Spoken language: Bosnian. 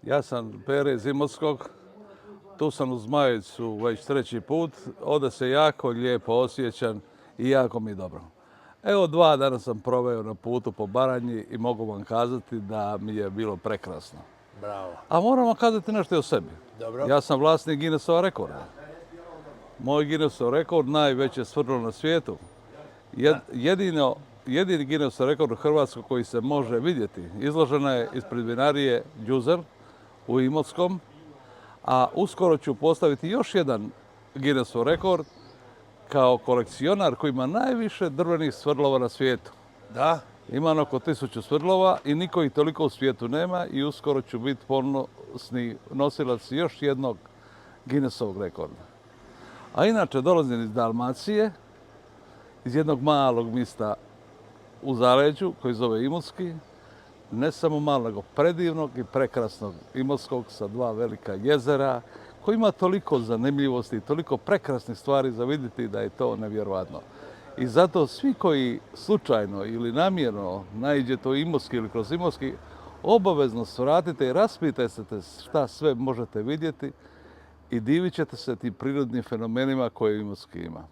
Ja sam Pere iz Imotskog, tu sam u Zmajevcu već treći put, ovdje se jako lijepo osjećam i jako mi je dobro. Evo 2 dana sam proveo na putu po Baranji i mogu vam kazati da mi je bilo prekrasno. Bravo. A moram vam kazati nešto i o sebi. Dobro. Ja sam vlasnik Guinnessova rekorda. Moj Guinnessov rekord najveće svrdlo na svijetu. Jedini Guinnessov rekord u Hrvatskoj koji se može vidjeti izložena je ispred vinarije Đuzer u Imotskom, a uskoro ću postaviti još jedan Guinnessov rekord kao kolekcionar koji ima najviše drvenih svrdlova na svijetu. Da? Imam oko 1000 svrdlova i niko ih toliko u svijetu nema i uskoro ću biti ponosni nosilac još jednog Guinnessovog rekorda. A inače dolazim iz Dalmacije, iz jednog malog mista u zaleđu koji zove Imotski, ne samo malog, nego predivnog i prekrasnog Imotskog sa 2 velika jezera, koji ima toliko zanimljivosti i toliko prekrasnih stvari za vidjeti da je to nevjerojatno. I zato svi koji slučajno ili namjerno naiđete u Imotski ili kroz Imotski, obavezno svratite i raspitajte se šta sve možete vidjeti i divit ćete se tim prirodnim fenomenima koje Imotski ima.